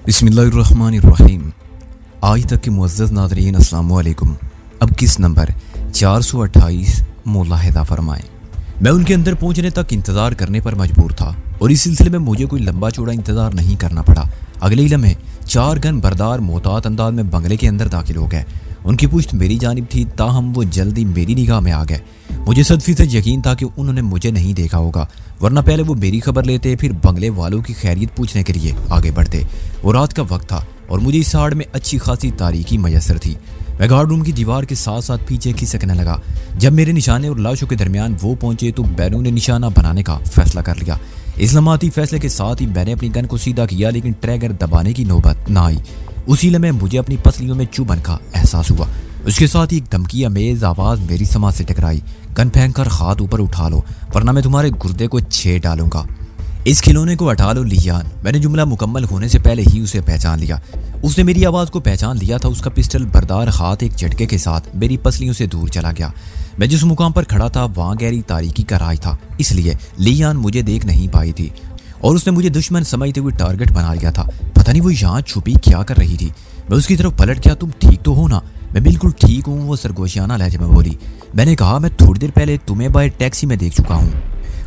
बिस्मिल्लाहिर्रहमानिर्रहीम। आज तक के मुअज़्ज़ज़ नाज़रीन अस्सलाम वालेकुम। अब किस नंबर 428 मुलाहिज़ा फरमाएं। मैं उनके अंदर पहुंचने तक इंतज़ार करने पर मजबूर था और इस सिलसिले में मुझे कोई लंबा चौड़ा इंतज़ार नहीं करना पड़ा। अगले ही लम्हे 4 गन बरदार मोहतात अंदाज में बंगले के अंदर दाखिल हो गए। उनकी पुश्त मेरी जानिब थी, ताहम वो जल्दी मेरी निगाह में आ गए। मुझे 100% यकीन था कि उन्होंने मुझे नहीं देखा होगा, वरना पहले वो मेरी खबर लेते, फिर बंगले वालों की खैरियत पूछने के लिए आगे बढ़ते। वो रात का वक्त था और मुझे इस आड़ में अच्छी खासी तारीकी मयसर थी। मैं गार्ड रूम की दीवार के साथ साथ पीछे खिसकने लगा। जब मेरे निशाने और लाशों के दरमियान वो पहुंचे तो बैरून ने निशाना बनाने का फैसला कर लिया। इस लम्हाती फैसले के साथ ही मैंने अपनी गन को सीधा किया, लेकिन ट्रैगर दबाने की नौबत ना आई। उसी लम्हे मुझे अपनी पसलियों में चुभन का एहसास हुआ। उसके साथ ही एक धमकी अमेज आवाज मेरी समाज से टकराई, गन फेंक कर हाथ ऊपर उठा लो वरना मैं तुम्हारे गुर्दे को छेड़ डालूंगा। इस खिलौने को हटा लो लियान। मैंने जुमला मुकम्मल होने से पहले ही उसे पहचान लिया। उसने मेरी आवाज़ को पहचान लिया था। उसका पिस्टल बरदार हाथ एक झटके के साथ मेरी पसलियों से दूर चला गया। मैं जिस मुकाम पर खड़ा था वहाँ गहरी तारीकी का राज था, इसलिए लियान मुझे देख नहीं पाई थी और उसने मुझे दुश्मन समझते हुए टारगेट बना लिया था। पता नहीं वो यहाँ छुपी क्या कर रही थी। मैं उसकी तरफ पलट गया। तुम ठीक तो हो ना? मैं बिल्कुल ठीक हूँ, वो सरगोशियाना लहजे में बोली। मैंने कहा, मैं थोड़ी देर पहले तुम्हें बाय टैक्सी में देख चुका हूँ।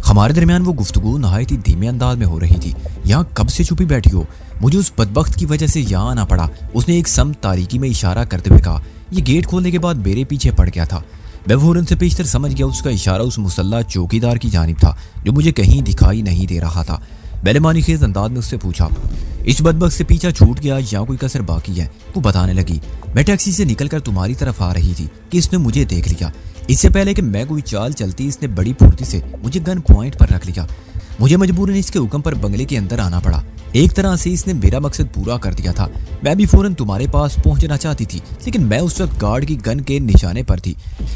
हमारे दरमियान वो गुफ्तगू नहायत ही धीमे अंदाज में हो रही थी। यहाँ कब से छुपी बैठी हो? मुझे उस बदबख्त की वजह से यहाँ आना पड़ा। उसने एक सम तारीकी में इशारा करते हुए कहा। ये गेट खोलने के बाद मेरे पीछे पड़ गया था। मैं फौरन से पेशतर समझ गया। उसका इशारा उस मुसल्ला चौकीदार की जानिब था जो मुझे कहीं दिखाई नहीं दे रहा था। मैंने मानीखेज अंदाज में उससे पूछा, इस बदबख्त से पीछा छूट गया या कोई कसर बाकी है? वो बताने लगी, मैं टैक्सी से निकलकर तुम्हारी तरफ आ रही थी कि इसने मुझे देख लिया। इससे पहले कि मैं कोई चाल चलती इसने बड़ी फुर्ती से मुझे गन पॉइंट पर रख लिया। मुझे मजबूरन इसके हुक्म पर बंगले के अंदर आना पड़ा। एक तरह से इसने मेरा मकसद पूरा कर दिया था। मैं भी फौरन तुम्हारे पास पहुंचना चाहती थी, लेकिन मैं उस वक्त गार्ड की गन के निशाने पर थी।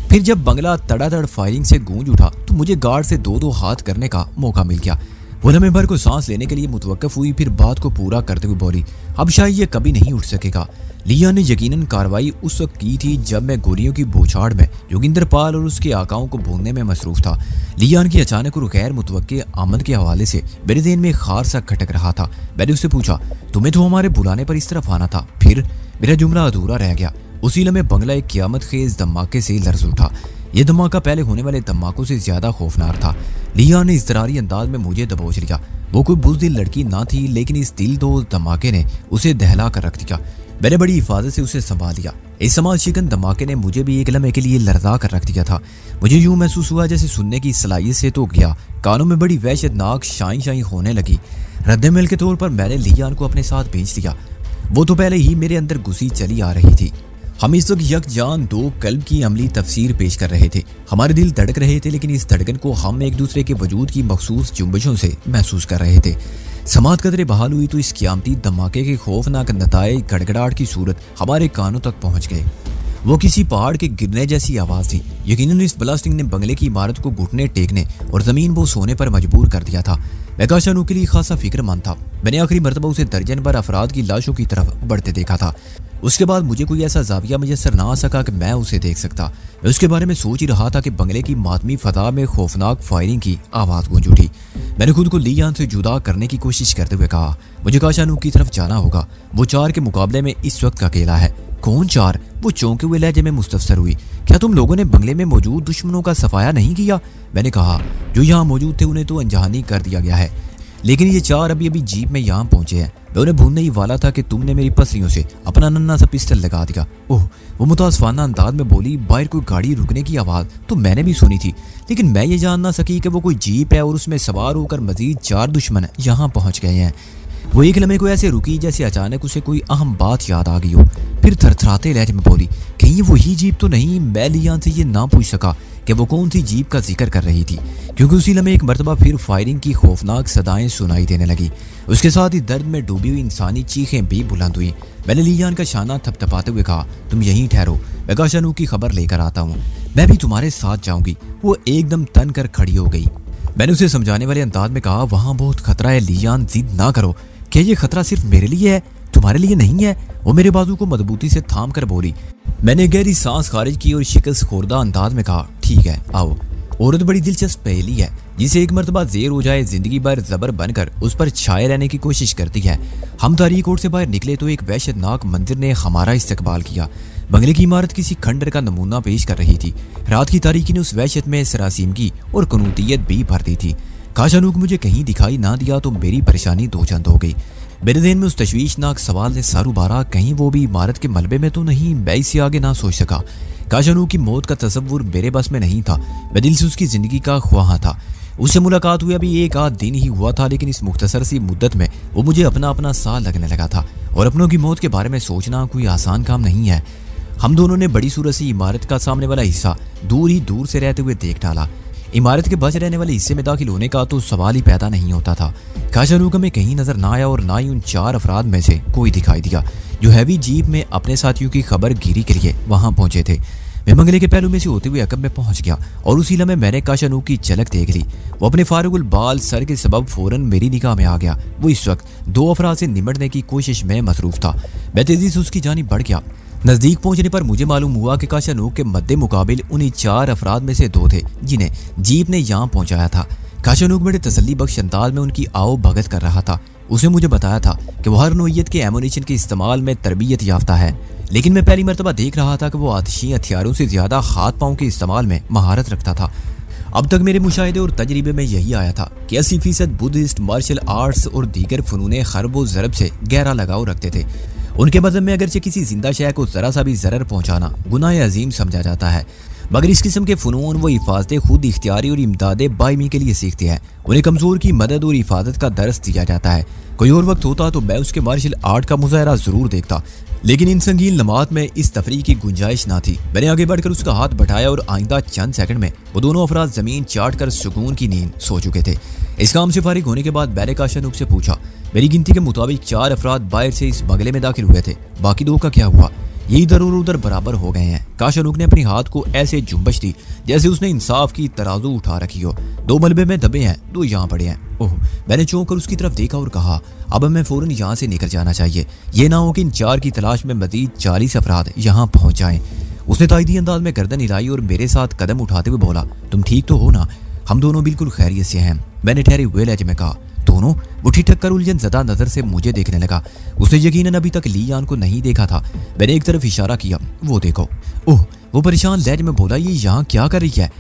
फिर जब बंगला तड़ातड़ फायरिंग से गूंज उठा तो मुझे गार्ड से दो हाथ करने का मौका मिल गया। वो लम्हे भर को सांस लेने के लिए मुतवक्किफ हुई, फिर बात को पूरा करते हुए बोली, अब शायद ये कभी नहीं उठ सकेगा। लिया ने यकीनन कार्रवाई उस वक्त की थी जब मैं गोलियों की बौछार में जोगिंदर पाल और उसके आकाओं को भूनने में मसरूफ था। लियान की अचानक और गैर मुतवक्के आमद के हवाले से मेरे ज़हन में खार सा खटक रहा था। मैंने उससे पूछा, तुम्हें तो हमारे बुलाने पर इस तरफ आना था? फिर मेरा जुमला अधूरा रह गया। उसी लम्हे बंगला एक क़यामत खेज धमाके से लर्ज़ उठा। यह धमाका पहले होने वाले धमाकों से ज्यादा खौफनाक था। लिया ने इज़्तिरारी अंदाज में मुझे दबोच लिया। वो कोई बुज़दिल लड़की ना थी, लेकिन इस दिलदोज़ धमाके ने उसे दहला कर रख दिया। मैंने बड़ी हिफाजत से उसे संभाल लिया। इस समाज शिकन धमाके ने मुझे भी एक लम्हे के लिए लर्जा कर रख दिया था। मुझे यूं महसूस हुआ जैसे सुनने की सलाहियत से तो गया, कानों में बड़ी वहशतनाक शाई शाई होने लगी। रद्दमल के तौर पर मैंने लियान को अपने साथ भेज लिया। वो तो पहले ही मेरे अंदर घुसी चली आ रही थी। हम इस वक्त यकजान दो कल्ब की अमली तफसीर पेश कर रहे थे। हमारे दिल धड़क रहे थे, लेकिन इस धड़कन को हम एक दूसरे के वजूद की मखसूस जुम्बशों से महसूस कर रहे थे। समात कदरे बहाल हुई तो इस क़यामती धमाके के खौफनाक नताए गड़गड़ाहट की सूरत हमारे कानों तक पहुंच गए। वो किसी पहाड़ के गिरने जैसी आवाज़ थी। यकीनन इस ब्लास्टिंग ने बंगले की इमारत को घुटने टेकने और ज़मीन बोस होने पर मजबूर कर दिया था। मैं काशानू के लिए खासा फिक्रमंद था। मैंने आखिरी मरतबा उसे दर्जन भर अफराद की लाशों की तरफ बढ़ते देखा था। उसके बाद मुझे कोई ऐसा जाविया मुयस्सर ना आ सका कि मैं उसे देख सकता। मैं उसके बारे में सोच ही रहा था कि बंगले की मातमी फजा में खौफनाक फायरिंग की आवाज़ गूंज उठी। मैंने खुद को लियान से जुदा करने की कोशिश करते हुए कहा, मुझे काशानू की तरफ जाना होगा। वो 4 के मुकाबले में इस वक्त अकेला है। कौन 4? वो चौंके हुए लहजे में मुस्तफसर हुई। क्या तुम लोगों ने बंगले में मौजूद दुश्मनों का सफाया नहीं किया? मैंने कहा, जो यहाँ मौजूद थे उन्हें तो अनजानी कर दिया गया है, लेकिन ये 4 अभी अभी जीप में यहाँ पहुंचे हैं। मैं उन्हें भूनने ही वाला था कि तुमने मेरी पसलियों से अपना नन्ना सा पिस्टल लगा दिया। ओह, वो मुतासफाना अंदाज में बोली। बाहर कोई गाड़ी रुकने की आवाज़ तो मैंने भी सुनी थी, लेकिन मैं ये जान ना सकी कि वो कोई जीप है और उसमें सवार होकर मजीद 4 दुश्मन यहाँ पहुँच गए हैं। वो एक लम्हे को ऐसे रुकी जैसे अचानक उसे कोई अहम बात याद आ गई हो। फिर थरथराते लहजे में बोली, कहीं ये वही जीप तो नहीं? मैं लियान से ये ना पूछ सका कि वो कौन सी जीप का जिक्र कर रही थी, क्योंकि उसी लम्हे एक मरतबा फिर फायरिंग की खौफनाक सदाएं सुनाई देने लगी। उसके साथ ही दर्द में डूबी हुई इंसानी चीखें भी बुलंद हुई। मैंने लियान का शाना थपथपाते हुए कहा, तुम यहीं ठहरो, मैं काशानू की खबर लेकर आता हूँ। मैं भी तुम्हारे साथ जाऊंगी। वो एकदम तन कर खड़ी हो गई। मैंने उसे समझाने वाले अंदाज में कहा, वहाँ बहुत खतरा है लियान, जिद ना करो। क्या ये खतरा सिर्फ मेरे लिए है, तुम्हारे लिए नहीं है? वो मेरे बाजू को मजबूती से थाम कर बोली। मैंने गहरी सांस खारिज की और शिकस्त खोरदा अंदाज में कहा, ठीक है आओ। औरत बड़ी दिलचस्प पहेली है जिसे एक मर्तबा ज़ेर हो जाए जिंदगी भर जबर बनकर उस पर छाए रहने की कोशिश करती है। हम तारीख कोर्ट से बाहर निकले तो एक वहशतनाक मंदिर ने हमारा इस्तकबाल किया। बंगले की इमारत किसी खंडर का नमूना पेश कर रही थी। रात की तारीकी ने उस वहशत में सरासीमगी और कनूतियत भी भर दी थी। काश अनूक मुझे कहीं दिखाई ना दिया तो मेरी परेशानी दो चंद हो गई। मेरे दिन में उस तशवीशनाक सवाल ने सारू बारा, कहीं वो भी इमारत के मलबे में तो नहीं। मैं इससे आगे ना सोच सका। काश अनूक की मौत का तसव्वुर मेरे बस में नहीं था। मैं दिल से उसकी जिंदगी का ख्वाह था। उससे मुलाकात हुई अभी एक आध दिन ही हुआ था, लेकिन इस मुख्तसर सी मुद्दत में वो मुझे अपना अपना सा लगने लगा था। और अपनों की मौत के बारे में सोचना कोई आसान काम नहीं है। हम दोनों ने बड़ी सूरत सी इमारत का सामने वाला हिस्सा दूर से रहते हुए देख डाला। इमारत के बच रहने वाले हिस्से में दाखिल होने का तो सवाल ही पैदा नहीं होता था। काश अनूक में कहीं नजर ना आया और ना ही उन 4 अफराद में से कोई दिखाई दिया जो हैवी जीप में अपने साथियों की खबर गिरी के लिए वहां पहुंचे थे। मैं बंगले के पहलू में से होते हुए अकब में पहुंच गया और उसी लम्हे मैंने काश अनूक की झलक देख ली। वो अपने फारुगुल बाल सर के सबब फौरन मेरी निगाह में आ गया। वो इस वक्त 2 अफराद से निमटने की कोशिश में मसरूफ था। मैं तेजी से उसकी जानिब बढ़ गया। नजदीक पहुंचने पर मुझे मालूम हुआ कि काश अनूक के मद्दे मुकाबिल उन्हीं 4 अफराद में से 2 थे जिन्हें जीप ने यहाँ पहुंचाया था। काश अनूक बड़े तसल्ली बख्श अंदाज में उनकी आओ भगत कर रहा था। उसने मुझे बताया था कि वो हर नोयत के एमुनेशन के इस्तेमाल में तरबियत याफ्ता है, लेकिन मैं पहली मरतबा देख रहा था कि वो आतिशी हथियारों से ज्यादा हाथ पांव के इस्तेमाल में महारत रखता था। अब तक मेरे मुशाहिदे और तजरीबे में यही आया था कि 80% बुद्धिस्ट, मार्शल आर्ट्स और दीगर फनूने खरब व ज़रब से गहरा लगाव रखते थे। उनके मज़हब में अगरचे किसी जिंदा शय को जरा सा भी ज़रर पहुंचाना गुनाह अजीम समझा जाता है, मगर इस किस्म के फ़नून वो हिफाजतें खुद इख्तियारी और इमदाद बायमी के लिए सीखते हैं। उन्हें कमज़ोर की मदद और हिफाजत का दर्स दिया जाता है। कोई और वक्त होता तो मैं उसके मार्शल आर्ट का मुजाहरा ज़रूर देखता, लेकिन इन संगीन लम्हात में इस तफरीह की गुंजाइश ना थी। मैंने आगे बढ़कर उसका हाथ बढ़ाया और आइंदा चंद सेकंड में वो दोनों अफराद जमीन चाट कर सुकून की नींद सो चुके थे। इस काम से फारिग होने के बाद मैंने काश अनूक से पूछा, मेरी गिनती के मुताबिक 4 अफराद बाहर से इस बंगले में दाखिल हुए थे, बाकी 2 का क्या हुआ? ये इधर और उधर बराबर हो गए हैं। काश अनूक ने अपने हाथ को ऐसे जुम्बश दी जैसे उसने इंसाफ की तराजू उठा रखी हो। 2 मलबे में दबे हैं, 2 यहाँ पड़े हैं। ओह, मैंने चौंक कर उसकी तरफ देखा और कहा, अब हमें फौरन यहाँ से निकल जाना चाहिए। ये ना हो कि इन 4 की तलाश में मजीद 40 अफराद यहाँ पहुँच जाएं। उसने तायदी अंदाज में गर्दन हिलाई और मेरे साथ कदम उठाते हुए बोला, तुम ठीक तो हो ना? हम दोनों बिल्कुल खैरियत से हैं। मैंने ठहरे हुए लहजे में कहा, दोनों? वो ठिठक कर उलझन ज़दा नजर से मुझे देखने लगा। उसने यकीनन अभी तक ली यान को नहीं देखा था। मैंने एक तरफ इशारा किया, वो देखो। ओह, वो परेशान लहजे में बोला, ये यहाँ क्या कर रही है?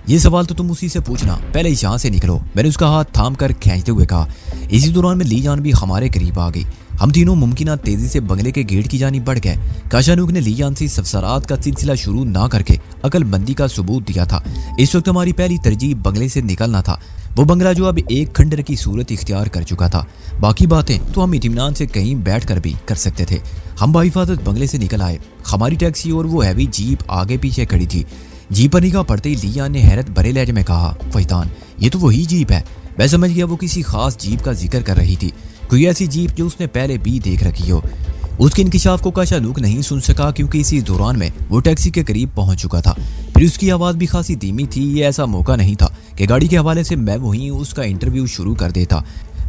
ये सवाल तो तुम उसी से पूछना, पहले यहाँ से निकलो। मैंने उसका हाथ थाम कर खींचते हुए कहा। इसी दौरान में ली जान भी हमारे करीब आ गई। हम तीनों मुमकिन तेजी से बंगले के गेट की जानिब बढ़ गए। काश अनूक ने ली जान से सफसरात का सिलसिला शुरू ना करके अकलमंदी का सबूत दिया था। इस वक्त हमारी पहली तरजीह बंगले से निकलना था। वो बंगला जो अब एक खंडर की सूरत इख्तियार कर चुका था। बाकी बातें तो हम इत्मीनान से कहीं बैठ कर भी कर सकते थे। हम बाहिफाजत बंगले से निकल आए। हमारी टैक्सी और वो हैवी जीप आगे पीछे खड़ी थी। जीप पर निगाह पड़ते ही लिया ने हैरत भरे लहजे में कहा, फैतान, ये तो वही जीप है। मैं समझ गया वो किसी खास जीप का जिक्र कर रही थी, कोई ऐसी जीप जो उसने पहले भी देख रखी हो। उसके इंकिशाफ को काश अनूक नहीं सुन सका क्योंकि इसी दौरान में वो टैक्सी के करीब पहुंच चुका था। फिर उसकी आवाज़ भी खासी धीमी थी। ये ऐसा मौका नहीं था कि गाड़ी के हवाले से मैं वहीं उसका इंटरव्यू शुरू कर देता।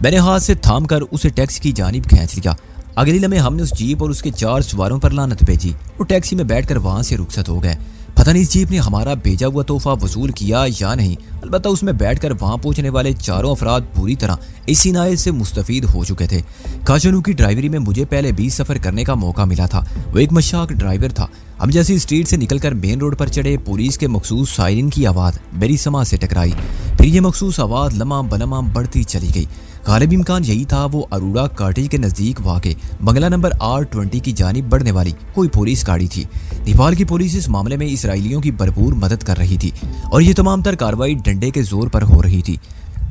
मैंने हाथ से थाम कर उसे टैक्सी की जानिब खींच लिया। अगली लम्हे हमने उस जीप और उसके 4 सवारों पर लानत भेजी। वो टैक्सी में बैठकर वहां से रुखसत हो गए। पता नहीं इस जीप ने हमारा भेजा हुआ तोहफा वसूल किया या नहीं, अलबत्ता उसमें बैठकर वहां पहुंचने वाले 4 अफराद पूरी तरह इस इनायत से मुस्तफीद हो चुके थे। काश अनूक की ड्राइवरी में मुझे पहले भी सफर करने का मौका मिला था। वो एक मशाक ड्राइवर था। हम जैसी स्ट्रीट से निकलकर मेन रोड पर चढ़े, पुलिस के मखसूस सायरन की आवाज़ मेरी समाज से टकराई। फिर ये मखसूस आवाज़ लम्हा बलम्हा बढ़ती चली गई। गालिब इम्कान यही था वो अरोड़ा कॉटेज के नज़दीक वाक़े बंगला नंबर R20 की जानिब बढ़ने वाली कोई पुलिस गाड़ी थी। नेपाल की पुलिस इस मामले में इसराइलियों की भरपूर मदद कर रही थी और ये तमाम तर कार्रवाई डंडे के जोर पर हो रही थी।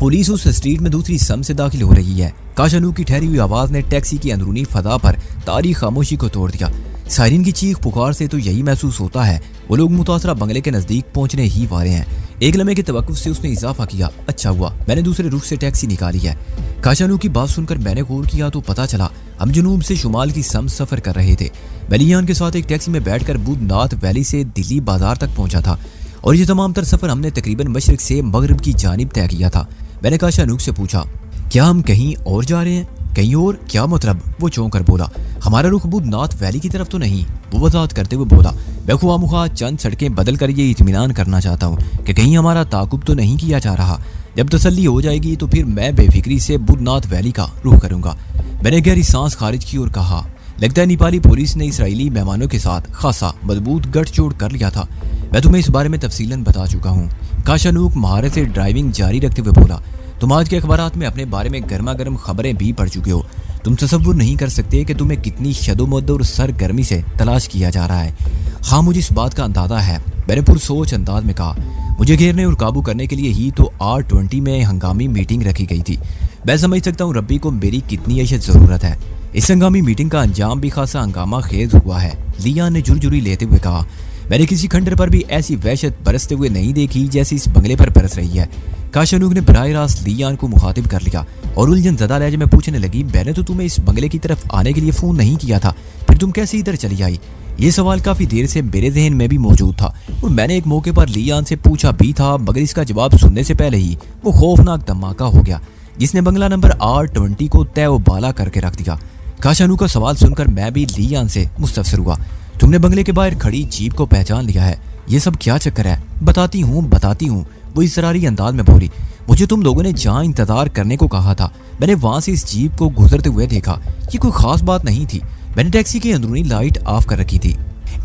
पुलिस उस स्ट्रीट में दूसरी सम से दाखिल हो रही है। काश अनूक की ठहरी हुई आवाज़ ने टैक्सी की अंदरूनी फदा पर तारी खामोशी को तोड़ दिया। सायरन की चीख पुकार से तो यही महसूस होता है वो लोग मुतासरा बंगले के नज़दीक पहुंचने ही वाले हैं। एक लम्हे के तवक्कुफ से उसने इजाफा किया, अच्छा हुआ मैंने दूसरे रुख से टैक्सी निकाली है। काश अनूक की बात सुनकर मैंने गौर किया तो पता चला हम जुनूब से शुमाल की सम सफ़र कर रहे थे। बलियान के साथ एक टैक्सी में बैठकर बुधनाथ वैली से दिल्ली बाजार तक पहुंचा था और ये तमाम तर सफ़र हमने तकरीबन मशरिक से मगरिब की जानिब तय किया था। मैंने काश अनूक से पूछा, क्या हम कहीं और जा रहे हैं? कहीं और क्या मतलब? वो चौंक कर बोला, हमारा रुख बुदनाथ वैली की तरफ तो नहीं, वो वजाहत करते हुए बोला। मैं खुआमुखा चंद सड़कें बदल कर ये इत्मीनान करना चाहता हूँ कि कहीं हमारा ताकुब तो नहीं किया जा रहा। जब तसल्ली हो जाएगी तो फिर मैं बेफिक्री से बुदनाथ वैली का रुख करूंगा। मैंने गहरी सांस खारिज की और कहा, लगता है नेपाली पुलिस ने इसराइली मेहमानों के साथ खासा मजबूत गठजोड़ कर लिया था। मैं तुम्हें इस बारे में तफसीलन बता चुका हूँ। काशानूक महारत से ड्राइविंग जारी रखते हुए बोला, तुम आज के अखबारात में अपने बारे में गर्मा गर्म खबरें भी पढ़ चुके हो। तुम तसव्वुर नहीं कर सकते कि तुम्हें कितनी शदोमद और सरगर्मी से तलाश किया जा रहा है। हाँ, मुझे इस बात का अंदाजा है, मैंने पुरसोच अंदाज में कहा। मुझे घेरने और काबू करने के लिए ही तो R20 में हंगामी मीटिंग रखी गई थी। मैं समझ सकता हूँ रब्बी को मेरी कितनी अशद जरूरत है। इस हंगामी मीटिंग का अंजाम भी खासा हंगामा खेज हुआ है, लियान ने झुरझुरी लेते हुए कहा। मैंने किसी खंडर पर भी ऐसी वहशत बरसते हुए नहीं देखी जैसी इस बंगले पर बरस रही है। काशानूक ने बराह रास्त लियान को मुखातिब कर लिया और उलझन ज़दा लहजे में पूछने लगी, मैंने तो तुम्हें इस बंगले की तरफ आने के लिए फ़ोन नहीं किया था, फिर तुम कैसे इधर चली आई? ये सवाल काफ़ी देर से मेरे जहन में भी मौजूद था और मैंने एक मौके पर लियान से पूछा भी था, मगर इसका जवाब सुनने से पहले ही वो खौफनाक धमाका हो गया जिसने बंगला नंबर R20 को तय व बाला करके रख दिया। काशानूक का सवाल सुनकर मैं भी लियान से मुस्तफसर हुआ। तुमने बंगले के बाहर खड़ी जीप को पहचान लिया है, ये सब क्या चक्कर है? बताती हूँ, वो इसरारी अंदाज में बोली। मुझे तुम लोगों ने जहाँ इंतजार करने को कहा था, मैंने वहां से इस जीप को गुजरते हुए देखा। ये कोई खास बात नहीं थी। मैंने टैक्सी की अंदरूनी लाइट ऑफ कर रखी थी,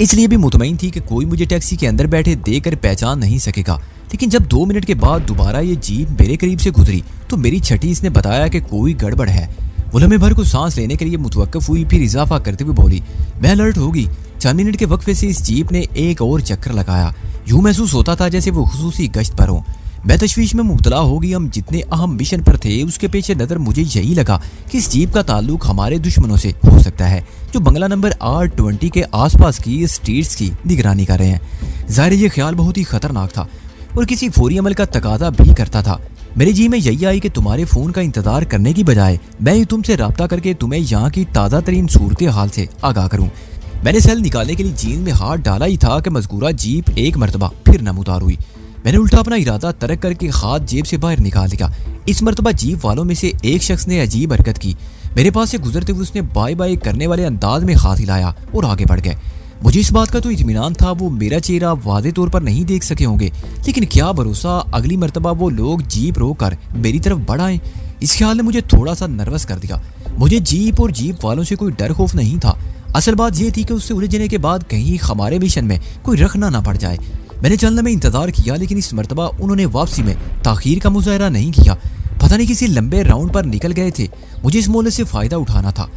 इसलिए भी मुतमईन थी कि कोई मुझे टैक्सी के अंदर बैठे देखकर पहचान नहीं सकेगा। लेकिन जब 2 मिनट के बाद दोबारा ये जीप मेरे करीब से गुजरी तो मेरी छठी इसने बताया कि कोई गड़बड़ है। वो लम्हे भर को सांस लेने के लिए मुतवक्किफ हुई, फिर इजाफा करते हुए बोली, मैं अलर्ट होगी। 4 मिनट के वक्फे से इस जीप ने एक और चक्कर लगाया। यूं महसूस होता था जैसे वो खुसूसी गश्त पर हो। मैं तशवीश में मुब्तला हो गई। हम जितने अहम मिशन पर थे उसके पेश नज़र मुझे यही लगा कि इस जीप का ताल्लुक हमारे दुश्मनों से हो सकता है, जो बंगला नंबर R20 के आसपास की स्ट्रीट्स की निगरानी कर रहे हैं। ज़ाहिर ये ख्याल बहुत ही खतरनाक था और किसी फौरी अमल का तकाजा भी करता था। मेरे जी में यही आई कि तुम्हारे फ़ोन का इंतजार करने की बजाय मैं ही तुमसे रब्ता करके तुम्हें यहाँ की ताज़ा तरीन सूरत हाल से आगाह करूँ। मैंने सेल निकालने के लिए जीन में हाथ डाला ही था कि मज़कूरा जीप एक मरतबा फिर नमूदार हुई। मैंने उल्टा अपना इरादा तरक करके हाथ जेब से बाहर निकाल लिया। इस मरतबा जीप वालों में से एक शख्स ने अजीब हरकत की। मेरे पास से गुजरते हुए उसने बाय बाय करने वाले अंदाज में हाथ हिलाया और आगे बढ़ गए। मुझे इस बात का तो इत्मीनान था वो मेरा चेहरा वाज़े तौर पर नहीं देख सके होंगे, लेकिन क्या भरोसा अगली मरतबा वो लोग जीप रोक कर मेरी तरफ बढ़ आए। इस ख्याल ने मुझे थोड़ा सा नर्वस कर दिया। मुझे जीप और जीप वालों से कोई डर खौफ नहीं था। असल बात यह थी कि उससे उलझने के बाद कहीं हमारे मिशन में कोई रखना ना पड़ जाए। मैंने चलने में इंतजार किया, लेकिन इस मरतबा उन्होंने वापसी में ताखीर का मुजाहरा नहीं किया। पता नहीं किसी लंबे राउंड पर निकल गए थे। मुझे इस मोहलत से फायदा उठाना था।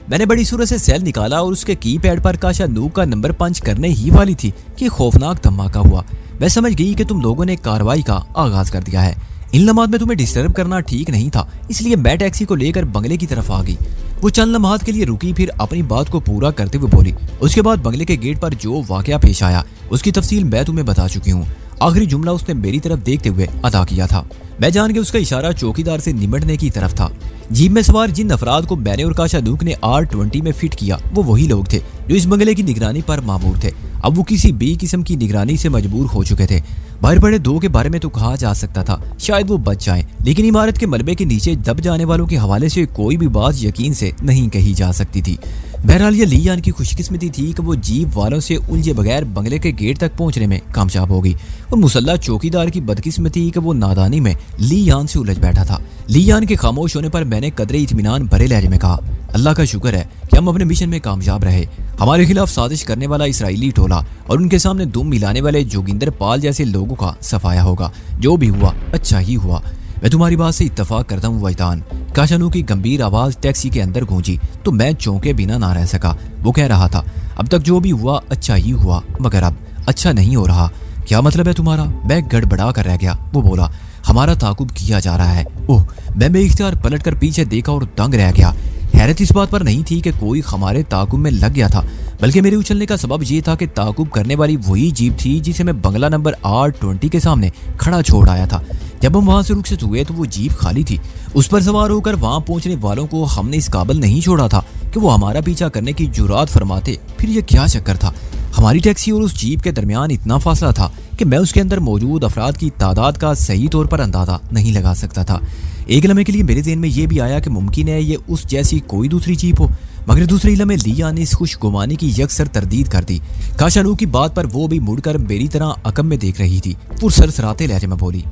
मैंने बड़ी सूरत से सेल निकाला और उसके कीपैड पर काशानूक का नंबर पंच करने ही वाली थी कि खौफनाक धमाका हुआ। मैं समझ गई कि तुम लोगों ने कार्रवाई का आगाज कर दिया है। इन लम्हात में तुम्हें डिस्टर्ब करना ठीक नहीं था, इसलिए मैं टैक्सी को लेकर बंगले की तरफ आ गई। वो चंद लम्हात के लिए रुकी, फिर अपनी बात को पूरा करते हुए बोली, उसके बाद बंगले के गेट पर जो वाकया पेश आया उसकी तफसील मैं तुम्हें बता चुकी हूँ। आखिरी जुमला उसने मेरी तरफ देखते हुए अदा किया था। मैं जान के उसका इशारा चौकीदार से निमटने की तरफ था। जीप में सवार जिन अफराद को मैंने और काशानूक ने R20 में फिट किया वो वही लोग थे जो इस बंगले की निगरानी पर मामूर थे। अब वो किसी भी किस्म की निगरानी से मजबूर हो चुके थे। बाहर पड़े 2 के बारे में तो कहा जा सकता था शायद वो बच जाएं, लेकिन इमारत के मलबे के नीचे दब जाने वालों के हवाले से कोई भी बात यकीन से नहीं कही जा सकती थी। बहरहाल ये लियान की खुशकिस्मती थी कि वो जीप वालों से उलझे बगैर बंगले के गेट तक पहुंचने में कामयाब हो गई, और मुसल्ला चौकीदार की बदकिस्मती कि वो नादानी में लियान से उलझ बैठा था। लियान के खामोश होने पर मैंने कदरे इत्मीनान भरे लहजे में कहा, अल्लाह का शुक्र है कि हम अपने मिशन में कामयाब रहे। हमारे खिलाफ साजिश करने वाला इसराइली टोला और उनके सामने दुम मिलाने वाले जोगिंदर पाल जैसे लोगों का सफाया होगा। जो भी हुआ अच्छा ही हुआ। मैं तुम्हारी बात से इत्तफाक करता हूँ वैतान। काशानूक की गंभीर आवाज टैक्सी के अंदर गूंजी तो मैं चौंके बिना ना रह सका। वो कह रहा था, अब तक जो भी हुआ अच्छा ही हुआ, मगर अब अच्छा नहीं हो रहा। क्या मतलब है तुम्हारा? मैं गड़बड़ा कर रह गया। वो बोला, हमारा ताकुब किया जा रहा है। ओह, मैं बेइख्तियार पलट कर पीछे देखा और दंग रह गया। हैरत इस बात पर नहीं थी कि कोई हमारे ताकुब में लग गया था, बल्कि मेरे उछलने का सबब ये था कि ताकुब करने वाली वही जीप थी जिसे मैं बंगला नंबर R20 के सामने खड़ा छोड़ आया था। जब हम वहां से रुखसत हुए तो वो जीप खाली थी। उस पर सवार होकर वहां पहुंचने वालों को हमने इस काबिल नहीं छोड़ा था कि वो हमारा पीछा करने की जुरात फरमाते। फिर ये क्या चक्कर था? हमारी टैक्सी और उस जीप के दरमियान इतना फासला था कि मैं उसके अंदर मौजूद अफराद की तादाद का सही तौर पर अंदाजा नहीं लगा सकता था। एक लम्हे के लिए मेरे ज़हन में यह भी आया कि मुमकिन है ये उस जैसी कोई दूसरी जीप हो। मगर दूसरे इला में लिया ने इस खुशगुमानी की यकसर तरदीद कर दी। काशानू की बात पर वो भी मुड़कर मेरी तरह अकब में देख रही थी। पुरसरसराते लहजे में बोली,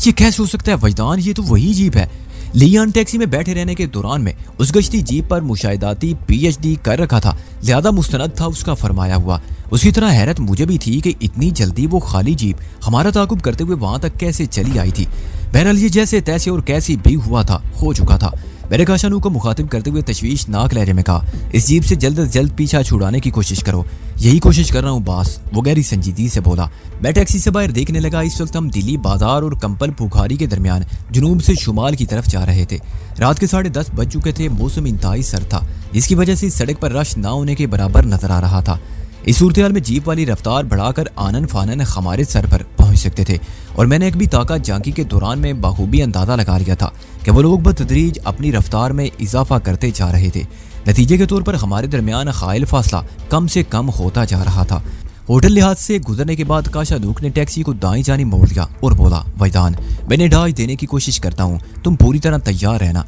ये कैसे हो सकता है वजदान, ये तो वही जीप है। लियान टैक्सी में बैठे रहने के दौरान में उस गश्ती जीप पर मुशाहिदाती PhD कर रखा था, ज्यादा मुस्तनद था उसका फरमाया हुआ। उसी तरह हैरत मुझे भी थी कि इतनी जल्दी वो खाली जीप हमारा ताकुब करते हुए वहां तक कैसे चली आई थी। बहरहाल ये जैसे तैसे और कैसी भी हुआ था हो चुका था। मैंने काशानू को मुखातिब करते हुए तशवीशनाक लहजे में कहा, इस जीप से जल्द अज जल्द पीछा छुड़ाने की कोशिश करो। यही कोशिश कर रहा हूँ बास, वो गहरी संजीदगी से बोला। मैं टैक्सी से बाहर देखने लगा। इस वक्त हम दिल्ली बाजार और कंपल पुखारी के दरमियान जुनूब से शुमाल की तरफ जा रहे थे। रात के 10:30 बज चुके थे। मौसम इंतहाई सर्द था, जिसकी वजह से सड़क पर रश ना होने के बराबर नजर आ रहा था। इस सूरत में जीप वाली रफ्तार बढ़ाकर आनन फानन हमारे सर पर पहुंच सकते थे और मैंने एक भी ताकत झांकी के दौरान में बाखूबी अंदाजा लगा लिया था कि वो लोग बतदरीज अपनी रफ्तार में इजाफा करते जा रहे थे। नतीजे के तौर पर हमारे दरमियान खाइल फासला कम से कम होता जा रहा था। होटल लिहाज से गुजरने के बाद काशानूक ने टैक्सी को दाईं जानी मोड़ दिया और बोला, वजदान मैंने डाज देने की कोशिश करता हूँ, तुम पूरी तरह तैयार रहना।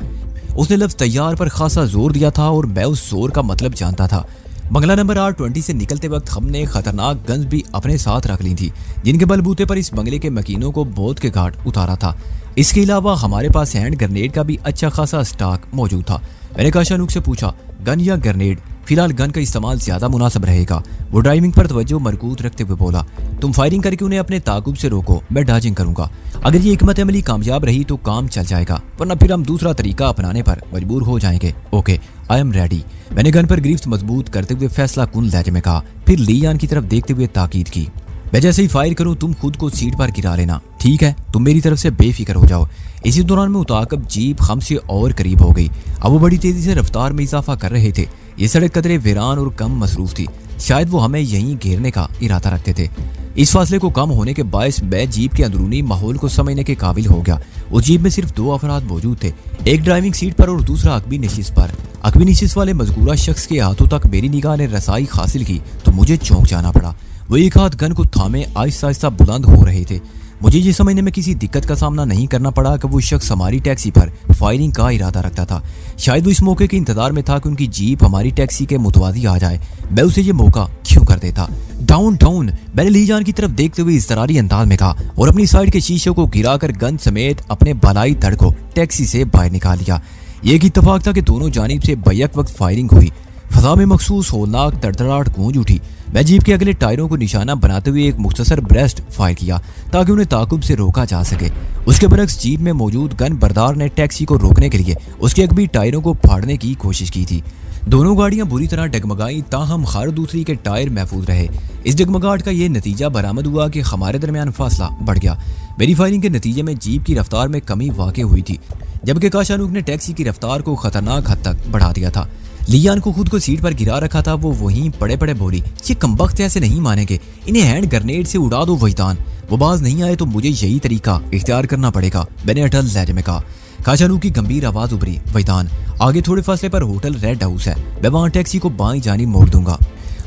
उसने लफ्ज तैयार पर खासा जोर दिया था और मैं उस जोर का मतलब जानता था। बंगला नंबर R20 से निकलते वक्त हमने खतरनाक गन्स भी अपने साथ रख ली थी, जिनके बलबूते पर इस बंगले के मकीनों को मौत के घाट उतारा था। इसके अलावा हमारे पास हैंड ग्रेनेड का भी अच्छा खासा स्टॉक मौजूद था। मैंने काशानूक से पूछा, गन या ग्रेनेड? फिलहाल गन का इस्तेमाल ज्यादा मुनासिब रहेगा। वो ड्राइविंग पर तवज्जो मरकूज रखते हुए बोला, तुम फायरिंग करके उन्हें अपने ताकुब से रोको, मैं डाजिंग करूंगा। अगर ये हिकमत अमली कामयाब रही तो काम चल जाएगा, वरना फिर हम दूसरा तरीका अपनाने पर मजबूर हो जाएंगे। Okay, I am ready. मैंने गन पर ग्रिफ्ट मजबूत करते हुए फैसला कुन लहजे में कहा, फिर लियान की तरफ देखते हुए ताकीद की, मैं जैसे ही फायर करूं तुम खुद को सीट पर गिरा लेना, ठीक है? तुम मेरी तरफ से बेफिक्र हो जाओ। इसी दौरान में मुताकब जीप हमसे और करीब हो गई। अब वो बड़ी तेजी से रफ्तार में इजाफा कर रहे थे। ये सड़क कदरे वीरान और कम मसरूफ थी, शायद वो हमें यहीं घेरने का इरादा रखते थे। इस फासले को कम होने के बायस मैं जीप के अंदरूनी माहौल को समझने के काबिल हो गया। उस जीप में सिर्फ 2 अफराद मौजूद थे, एक ड्राइविंग सीट पर और दूसरा अकबी नशिस्त पर। अकबी नशिस्त वाले मजकूरा शख्स के हाथों तक मेरी निगाह ने रसाई हासिल की तो मुझे चौंक जाना पड़ा। वो एक हाथ गन को थामे आहिस्ता आहिस्ता बुलंद हो रहे थे। मुझे ये समझने में किसी दिक्कत का सामना नहीं करना पड़ा कि वो शख्स हमारी टैक्सी पर फायरिंग का इरादा रखता था। शायद वो इस मौके के इंतजार में था कि उनकी जीप हमारी टैक्सी के मुतवादी आ जाए। मैं उसे ये मौका क्यों कर देता? डाउन डाउन, मैंने लीजान की तरफ देखते हुए इज़्तिरारी अंदाज में कहा और अपनी साइड के शीशे को गिराकर गन समेत अपने बालाई धड़ को टैक्सी से बाहर निकाल लिया। ये एक इत्तेफाक था कि दोनों जानिब से बैक वक्त फायरिंग हुई। फजा में मखसूस होलनाक तड़तड़ाहट गूंज उठी। मैं जीप के अगले टायरों को निशाना बनाते हुए एक मुख्तसर ब्रेस्ट फायर किया ताकि उन्हें ताकुब से रोका जा सके। उसके बरक्स जीप में मौजूद गन बरदार ने टैक्सी को रोकने के लिए उसके अगबी टायरों को फाड़ने की कोशिश की थी। दोनों गाड़ियां बुरी तरह डगमगाई, ताहम हर दूसरी के टायर महफूज रहे। इस डगमगाहट का ये नतीजा बरामद हुआ कि हमारे दरमियान फासला बढ़ गया। मेरी फायरिंग के नतीजे में जीप की रफ्तार में कमी वाक़ई हुई थी, जबकि काशानूक ने टैक्सी की रफ्तार को खतरनाक हद तक बढ़ा दिया था। लियान को खुद को सीट पर गिरा रखा था। वो वहीं पड़े पड़े बोली, ये कमबख्त ऐसे नहीं मानेंगे, इन्हें हैंड ग्रेनेड से उड़ा दो वजदान। वो बाज नहीं आए तो मुझे यही तरीका इख्तियार करना पड़ेगा, मैंने अटल लहजे में कहा। काशानूक की गंभीर आवाज उभरी, वजदान आगे थोड़े फासले पर होटल रेड हाउस है, मैं वहाँ टैक्सी को बाईं जानी मोड़ दूंगा।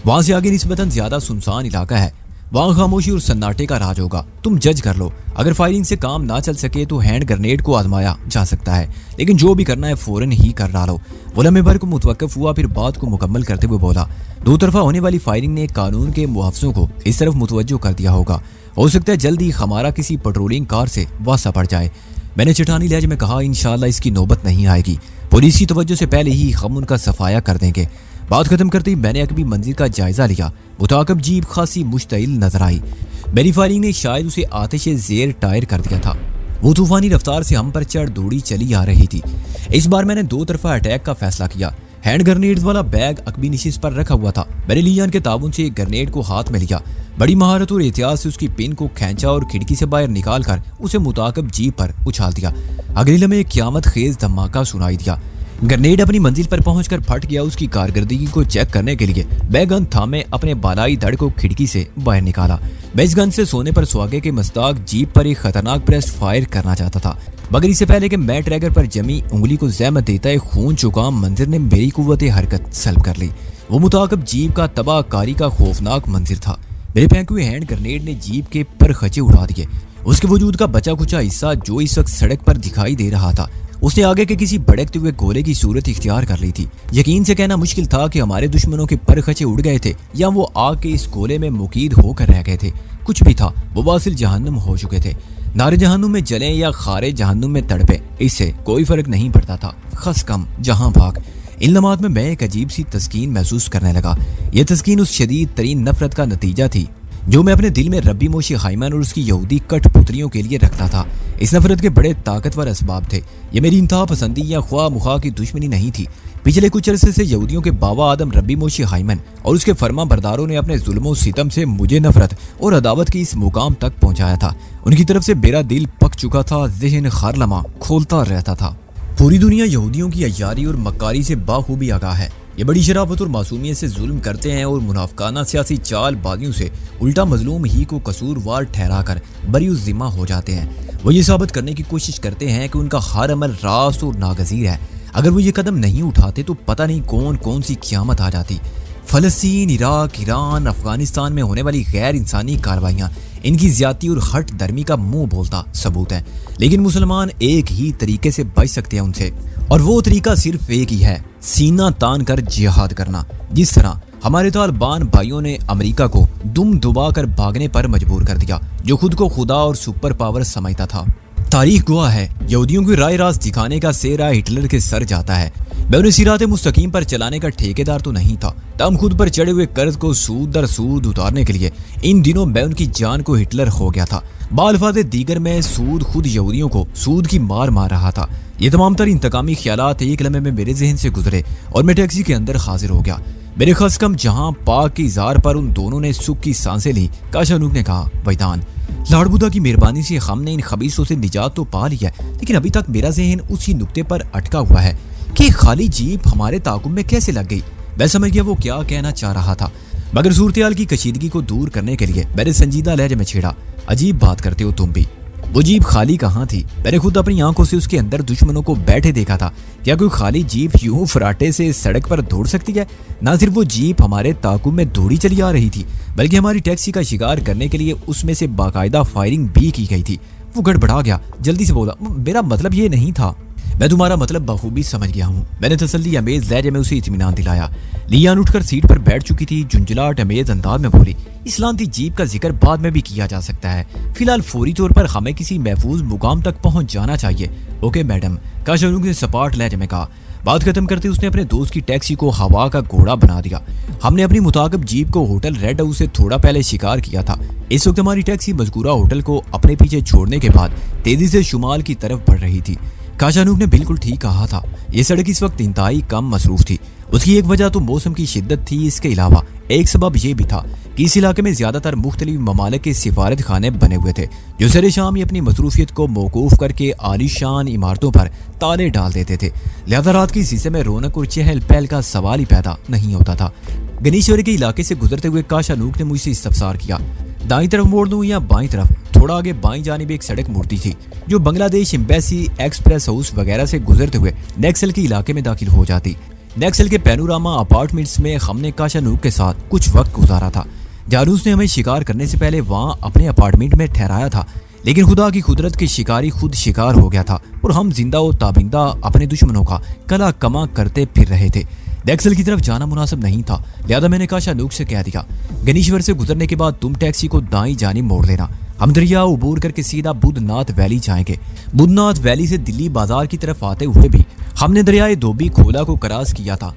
वहां से आगे निस्बतन ज्यादा सुनसान इलाका है, वहां खामोशी और सन्नाटे का राज होगा। तुम जज कर लो, अगर फायरिंग से काम ना चल सके तो हैंड ग्रेनेड को आजमाया जा सकता है, लेकिन जो भी करना है फौरन ही कर डालो। वो लम्हे भर को मुतवक्किफ हुआ, फिर बात को मुकम्मल करते हुए बोला, 2 तरफा होने वाली फायरिंग ने कानून के मुहाफ़िज़ों को इस तरफ मुतवज्जो कर दिया होगा। हो सकता है जल्दी हमारा किसी पेट्रोलिंग कार से वास्ता पड़ जाए। मैंने चटानी लहजे में कहा, इंशाल्लाह इसकी नौबत नहीं आएगी, पुलिस की तवज्जो से पहले ही हम उनका सफाया कर देंगे। बात खत्म करते ही मैंने अकबी मंजिल का जायजा लिया। मुताकब जीप खासी मुश्तइल नजर आई। मेरी फायरिंग ने शायद उसे आतिश ज़ेर टायर कर दिया था। वो तूफानी रफ्तार से हम पर चढ़ दौड़ी चली आ रही थी। इस बार मैंने 2 तरफा अटैक का फैसला किया। हैंड ग्रेनेड वाला बैग अकबी नशिस्त पर रखा हुआ था। मैंने लियान के ताबून से एक ग्रेनेड को हाथ में लिया, बड़ी महारत और एहतियात से उसकी पिन को खींचा और खिड़की से बाहर निकाल कर उसे मुताकब जीप पर उछाल दिया। अगले लम्हे एक क़यामत खेज धमाका सुनाई दिया। ग्रेनेड अपनी मंजिल पर पहुंचकर फट गया। उसकी कारकर्दगी को चेक करने के लिए मैं गन थामे अपने बालाई धड़ को खिड़की से बाहर निकाला। मैं इस गन से सोने पर सुहागे के मस्ताक जीप पर एक खतरनाक ब्रेस्ट फायर करना चाहता था, मगर इससे पहले कि मैं ट्रैगर पर जमी उंगली को जहमत देता है, खून चुका मंजर ने मेरी कुव्वत हरकत सल्ब कर ली। वो मुताकब जीप का तबाहकारी का खौफनाक मंजर था। मेरे फेंके हुए हैंड ग्रेनेड ने जीप के पर खचे उड़ा दिए। उसके वजूद का बचा कुचा हिस्सा जो इस वक्त सड़क पर दिखाई दे रहा था, उसने आगे के किसी भड़कते हुए गोले की सूरत इख्तियार कर ली थी। यकीन से कहना मुश्किल था कि हमारे दुश्मनों के पर खचे उड़ गए थे या वो आग के इस गोले में मुकीद होकर रह गए थे। कुछ भी था, वो वासिल जहन्नुम हो चुके थे। नारे जहन्नुम में जले या खारे जहन्नुम में तड़पे, इससे कोई फर्क नहीं पड़ता था। खस कम जहां भाग। इन लम्हात में मैं एक अजीब सी तस्कीन महसूस करने लगा। यह तस्कीन उस शदीद तरीन नफरत का नतीजा थी जो मैं अपने दिल में रब्बी मोशी हाइमन और उसकी यहूदी कठपुतलियों के लिए रखता था। इस नफरत के बड़े ताकतवर असबाब थे। ये मेरी इंतहा पसंदी या ख्वाह मुखा की दुश्मनी नहीं थी। पिछले कुछ अरसे से यहूदियों के बाबा आदम रब्बी मोशी हाइमन और उसके फरमा बरदारों ने अपने जुल्म और सितम से मुझे नफरत और अदावत की इस मुकाम तक पहुंचाया था। उनकी तरफ से मेरा दिल पक चुका था, ज़हन हर लम्हा खोलता रहता था। पूरी दुनिया यहूदियों की अय्यारी और मक्कारी से बाखूबी आगाह है। ये बड़ी शराफत और मासूमियत से जुल्म करते हैं और मुनाफिकाना सियासी चाल बाजियों से उल्टा मजलूम ही को कसूरवार ठहराकर बरी जिम्मा हो जाते हैं। वो ये साबित करने की कोशिश करते हैं कि उनका हर अमल रास्त और नागजीर है। अगर वो ये कदम नहीं उठाते तो पता नहीं कौन कौन सी क़यामत आ जाती। फ़लस्तीन, इराक, ईरान, अफगानिस्तान में होने वाली गैर इंसानी कार्रवाइयाँ इनकी ज्यादती और हट दर्मी का मुंह बोलता सबूत है। लेकिन मुसलमान एक ही तरीके से बच सकते हैं उनसे, और वो तरीका सिर्फ एक ही है, सीना तान कर जिहाद करना। जिस तरह हमारे तालिबान भाइयों ने अमेरिका को दुम दुबा कर भागने पर मजबूर कर दिया, जो खुद को खुदा और सुपर पावर समझता था। तारीख गवाह है, यहूदियों की राय रास्त दिखाने का सेहरा हिटलर के सर जाता है। मैं उन्हें सिरात मुस्तकीम पर चलाने का ठेकेदार तो नहीं था, तब खुद पर चढ़े हुए कर्ज को सूद दर सूद उतारने के लिए इन दिनों मैं उनकी जान को हिटलर हो गया था। बालफादे दीगर में सूद खुद यहूदियों को सूद की मार मार रहा था। ये तमाम तर इंतकामी ख्यालात एक लम्हे में मेरे जहन से गुजरे और मैं टैक्सी के अंदर हाजिर हो गया। मेरे खस कम जहां पाक की इज़ार पर उन दोनों ने सुख की सांसें ली। काशानूक ने कहा, वैदान, लाड़बुदा की मेहरबानी से हमने इन खबीसों से निजात तो पा लिया, लेकिन अभी तक मेरा जहन उसी नुक्ते पर अटका हुआ है कि खाली जीप हमारे ताकुब में कैसे लग गई। मैं समझ गया वो क्या कहना चाह रहा था, मगर सूरत-ए-हाल की कशीदगी को दूर करने के लिए मैंने संजीदा लहजे में छेड़ा, अजीब बात करते हो तुम भी। वो जीप खाली कहाँ थी? मैंने खुद अपनी आंखों से उसके अंदर दुश्मनों को बैठे देखा था। क्या कोई खाली जीप यूं फराटे से सड़क पर दौड़ सकती है? ना सिर्फ वो जीप हमारे ताकुब में दौड़ी चली आ रही थी, बल्कि हमारी टैक्सी का शिकार करने के लिए उसमें से बाकायदा फायरिंग भी की गई थी। वो गड़बड़ा गया, जल्दी से बोला, मेरा मतलब ये नहीं था। मैं तुम्हारा मतलब बखूबी समझ गया हूँ। मैंने तसल्ली अमेज लहजे में उसे इत्मीनान दिलाया। लियान उठकर सीट पर बैठ चुकी थी, झुंझलाहट अमेज अंदाज में बोली, इस लानती जीप का जिक्र बाद में भी किया जा सकता है, फिलहाल फौरी तौर पर हमें किसी महफूज मुकाम तक पहुंच जाना चाहिए। ओके मैडम, काशानूक ने सपाट लहजे में कहा। बात खत्म करते उसने अपने दोस्त की टैक्सी को हवा का घोड़ा बना दिया। हमने अपनी मुताबिक जीप को होटल रेड हाउस से थोड़ा पहले शिकार किया था। इस वक्त हमारी टैक्सी मज़कूरा होटल को अपने पीछे छोड़ने के बाद तेजी से शुमाल की तरफ बढ़ रही थी। काशानूक ने बिल्कुल ठीक कहा था, ये सड़क इस वक्त इंतहाई कम मसरूफ थी। उसकी एक वजह तो मौसम की शिद्दत थी, इसके अलावा एक सबब यह भी था कि इस इलाके में ज्यादातर मुख्तलिफ ममालिक के सिफारत खाने बने हुए थे, जो सरे शाम ही अपनी मसरूफियत को मौकूफ करके आलीशान इमारतों पर ताले डाल देते थे। लिहाजा रात के हिस्से में रौनक और चहल पहल का सवाल ही पैदा नहीं होता था। गणेश्वरी के इलाके से गुजरते हुए काशानूक ने मुझसे इस्तफसार किया, दाईं तरफ मोड़ दूं या बाईं तरफ? थोड़ा आगे बाईं जानिब एक सड़क मुड़ती थी जो बांग्लादेश एम्बेसी, एक्सप्रेस हाउस वगैरह से गुजरते हुए नेक्सल के इलाके में दाखिल हो जाती। नेक्सल के पैनोरामा अपार्टमेंट्स में हमने काशानूक के साथ कुछ वक्त गुजारा था। जारूस ने हमें शिकार करने से पहले वहां अपने अपार्टमेंट में ठहराया था, लेकिन खुदा की कुदरत के शिकारी खुद शिकार हो गया था और हम जिंदा और ताबिंदा अपने दुश्मनों का कला कमा करते फिर रहे थे। नेक्सल की तरफ जाना मुनासिब नहीं था, लिहाजा मैंने काशानूक से कह दिया, गणेश्वर से गुजरने के बाद तुम टैक्सी को दाईं जानिब मोड़ लेना। हम दरिया उबूर करके सीधा बुद्धनाथ वैली जाएंगे। बुद्धनाथ वैली से दिल्ली बाजार की तरफ आते हुए भी हमने दरियाए धोबी खोला को क्रॉस किया था,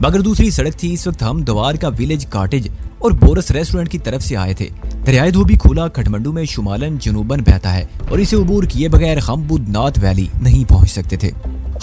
मगर दूसरी सड़क थी। इस वक्त हम द्वार का विलेज कॉटेज और बोरस रेस्टोरेंट की तरफ से आए थे। दरियाए धोबी खोला खटमंडू में शुमालन जनूबन बहता है और इसे उबूर किए बगैर हम बुद्धनाथ वैली नहीं पहुंच सकते थे।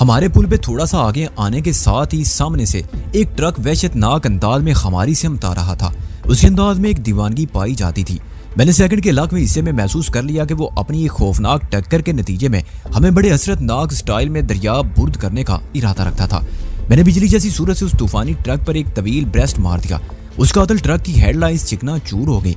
हमारे पुल पे थोड़ा सा आगे आने के साथ ही सामने से एक ट्रक वहशतनाक अंदाज में हमारी से हमता रहा था। उसके अंदाज में एक दीवानगी पाई जाती थी। मैंने सेकंड के लाख में हिस्से में महसूस कर लिया कि वो अपनी एक खौफनाक टक्कर के नतीजे में हमें बड़े हसरतनाक स्टाइल में दरिया बुर्द करने का इरादा रखता था। मैंने बिजली जैसी सूरत से उस तूफानी ट्रक पर एक तवील ब्रेस्ट मार दिया। उसका अतल ट्रक की हेडलाइंस चिकना चूर हो गई।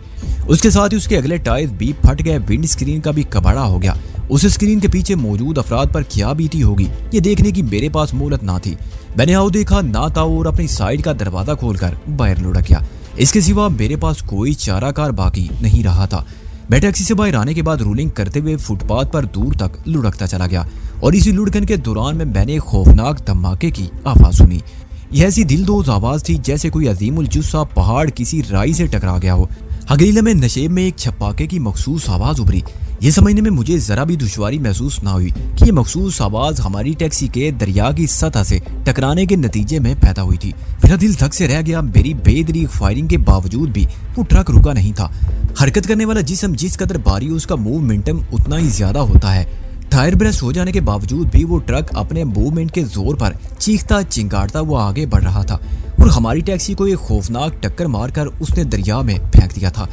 उसके साथ ही उसके अगले टायर भी फट गए, विंड स्क्रीन का भी कबाड़ा हो गया। उस स्क्रीन के पीछे मौजूद अफराद पर क्या बीती होगी ये देखने की मेरे पास मोहलत ना थी। मैंने आओ देखा ना था और अपनी साइड का दरवाजा खोलकर बाहर लुढ़क गया। इसके सिवा मेरे पास कोई चाराकार बाकी नहीं रहा था। मैं टैक्सी से बाहर आने के बाद रूलिंग करते हुए फुटपाथ पर दूर तक लुढ़कता चला गया और इसी लुढ़कन के दौरान में मैंने खौफनाक धमाके की आवाज सुनी। यह ऐसी दिलदोज आवाज थी जैसे कोई अजीमुल जुस्सा पहाड़ किसी राई से टकरा गया हो। अगले में नशेब में एक छपाके की मखसूस आवाज उभरी। ये समझने में मुझे जरा भी दुश्वारी महसूस ना हुई कि ये मखसूस आवाज हमारी टैक्सी के दरिया की सतह से टकराने के नतीजे में पैदा हुई थी। मेरा दिल धक से रह गया। मेरी बेदरीग फायरिंग के बावजूद भी वो ट्रक रुका नहीं था। हरकत करने वाला जिस्म जिस कदर भारी हो उसका मूवमेंटम उतना ही ज्यादा होता है। टायर ब्रस्ट हो जाने के बावजूद भी वो ट्रक अपने मूवमेंट के जोर पर चीखता चिंगारता वो आगे बढ़ रहा था और हमारी टैक्सी को एक खौफनाक टक्कर मारकर उसने दरिया में फेंक दिया था।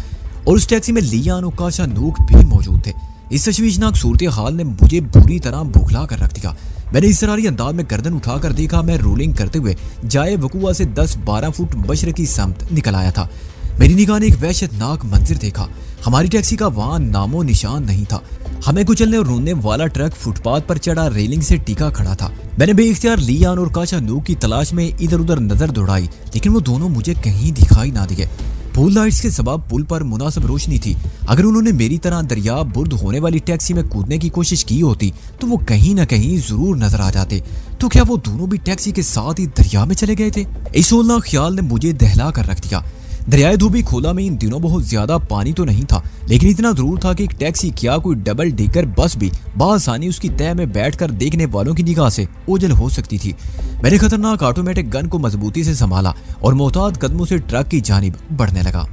और उस टैक्सी में लियान और काशानूक भी मौजूद थे। इस तशवीशनाक सूरत हाल ने मुझे बुरी तरह बौखला कर रख दिया। मैंने इसरारी अंदाज में गर्दन उठाकर देखा। मैं रोलिंग करते हुए जाए वकुआ से 10-12 फुट मशरकी समत निकल आया था। मेरी निगाह ने एक वहशतनाक मंजर देखा। हमारी टैक्सी का वहां नामो निशान नहीं था। हमें कुचलने और रोने वाला ट्रक फुटपाथ पर चढ़ा रेलिंग से टिका खड़ा था। मैंने बेइख्तियार लियान और काशानूक की तलाश में इधर उधर नजर दौड़ाई, लेकिन वो दोनों मुझे कहीं दिखाई ना दिए। पूल लाइट्स के सबब पुल पर मुनासिब रोशनी थी। अगर उन्होंने मेरी तरह दरिया बुर्द होने वाली टैक्सी में कूदने की कोशिश की होती तो वो कहीं ना कहीं जरूर नजर आ जाते। तो क्या वो दोनों भी टैक्सी के साथ ही दरिया में चले गए थे? इस होलनाक ख्याल ने मुझे दहला कर रख दिया। दरियाए धोबी खोला में इन दिनों बहुत ज्यादा पानी तो नहीं था, लेकिन इतना जरूर था कि एक टैक्सी क्या कोई डबल डेकर बस भी बासानी उसकी तह में बैठकर देखने वालों की निगाह से ओझल हो सकती थी। मैंने खतरनाक ऑटोमेटिक गन को मजबूती से संभाला और मोहतात कदमों से ट्रक की जानिब बढ़ने लगा।